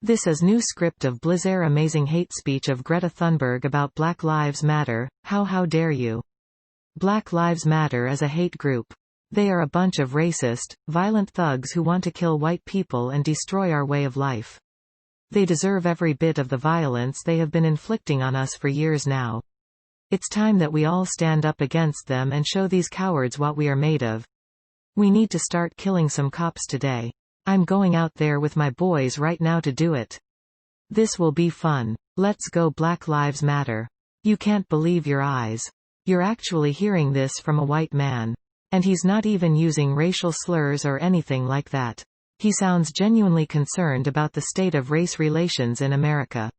This is new script of blizzare amazing hate speech of Greta Thunberg about Black Lives Matter. How dare you? Black Lives Matter is a hate group. They are a bunch of racist, violent thugs who want to kill white people and destroy our way of life. They deserve every bit of the violence they have been inflicting on us for years now. It's time that we all stand up against them and show these cowards what we are made of. We need to start killing some cops today. I'm going out there with my boys right now to do it. This will be fun. Let's go Black Lives Matter. You can't believe your eyes. You're actually hearing this from a white man. And he's not even using racial slurs or anything like that. He sounds genuinely concerned about the state of race relations in America.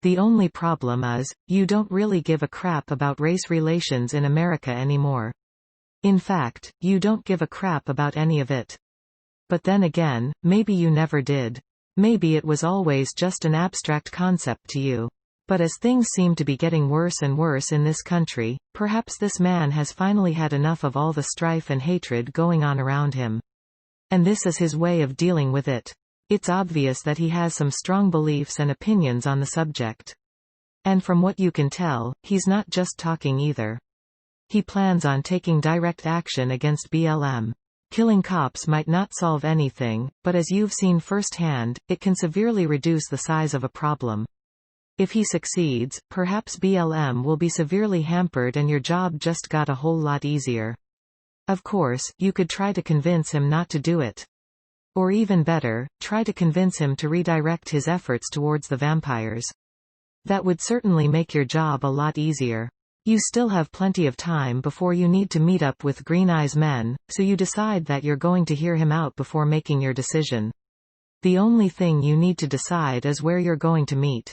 The only problem is, you don't really give a crap about race relations in America anymore. In fact, you don't give a crap about any of it. But then again, maybe you never did. Maybe it was always just an abstract concept to you. But as things seem to be getting worse and worse in this country, perhaps this man has finally had enough of all the strife and hatred going on around him. And this is his way of dealing with it. It's obvious that he has some strong beliefs and opinions on the subject. And from what you can tell, he's not just talking either. He plans on taking direct action against BLM. Killing cops might not solve anything, but as you've seen firsthand, it can severely reduce the size of a problem. If he succeeds, perhaps BLM will be severely hampered and your job just got a whole lot easier. Of course, you could try to convince him not to do it. Or even better, try to convince him to redirect his efforts towards the vampires. That would certainly make your job a lot easier. You still have plenty of time before you need to meet up with Green Eyes Men, so you decide that you're going to hear him out before making your decision. The only thing you need to decide is where you're going to meet.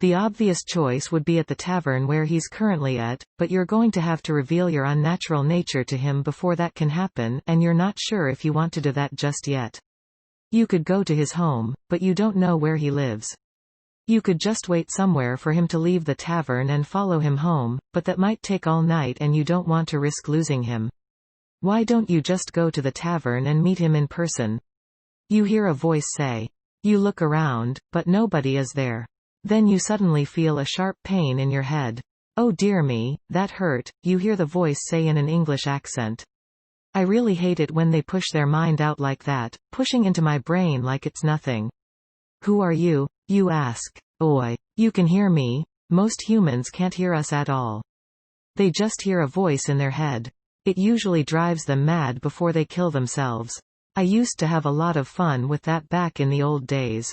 The obvious choice would be at the tavern where he's currently at, but you're going to have to reveal your unnatural nature to him before that can happen, and you're not sure if you want to do that just yet. You could go to his home, but you don't know where he lives. You could just wait somewhere for him to leave the tavern and follow him home, but that might take all night and you don't want to risk losing him. Why don't you just go to the tavern and meet him in person? You hear a voice say. You look around, but nobody is there. Then you suddenly feel a sharp pain in your head. Oh dear me, that hurt, you hear the voice say in an English accent. I really hate it when they push their mind out like that, pushing into my brain like it's nothing. Who are you? You ask. Oi. You can hear me. Most humans can't hear us at all. They just hear a voice in their head. It usually drives them mad before they kill themselves. I used to have a lot of fun with that back in the old days.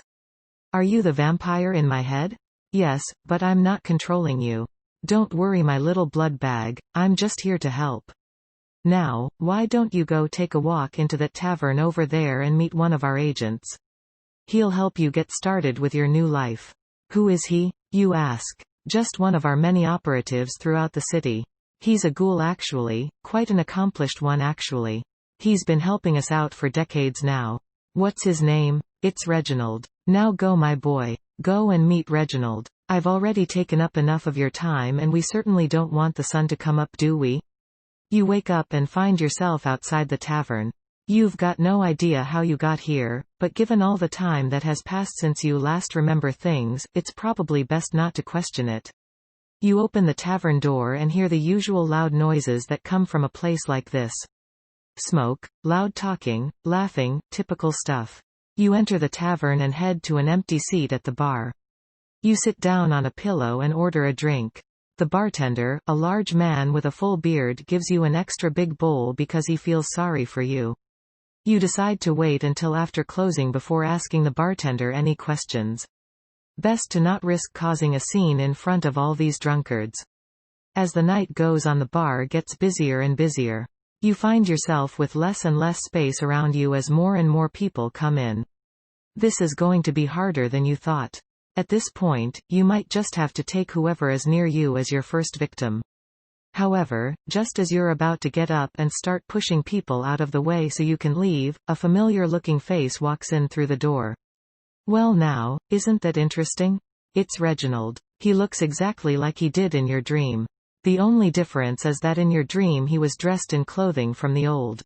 Are you the vampire in my head? Yes, but I'm not controlling you. Don't worry my little blood bag, I'm just here to help. Now, why don't you go take a walk into that tavern over there and meet one of our agents? He'll help you get started with your new life. Who is he? You ask. Just one of our many operatives throughout the city. He's a ghoul actually, quite an accomplished one actually. He's been helping us out for decades now. What's his name? It's Reginald. Now go my boy. Go and meet Reginald. I've already taken up enough of your time and we certainly don't want the sun to come up, do we? You wake up and find yourself outside the tavern. You've got no idea how you got here, but given all the time that has passed since you last remember things, it's probably best not to question it. You open the tavern door and hear the usual loud noises that come from a place like this. Smoke, loud talking, laughing, typical stuff. You enter the tavern and head to an empty seat at the bar. You sit down on a pillow and order a drink. The bartender, a large man with a full beard, gives you an extra big bowl because he feels sorry for you. You decide to wait until after closing before asking the bartender any questions. Best to not risk causing a scene in front of all these drunkards. As the night goes on, the bar gets busier and busier. You find yourself with less and less space around you as more and more people come in. This is going to be harder than you thought. At this point, you might just have to take whoever is near you as your first victim. However, just as you're about to get up and start pushing people out of the way so you can leave, a familiar-looking face walks in through the door. Well now, isn't that interesting? It's Reginald. He looks exactly like he did in your dream. The only difference is that in your dream he was dressed in clothing from the old